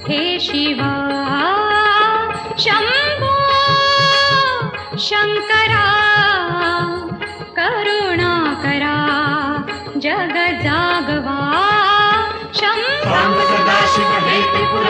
हे शिवा शंभो शंकरा करुणा करा जग जागवा शंभो सदाशिव हे त्रिपुरा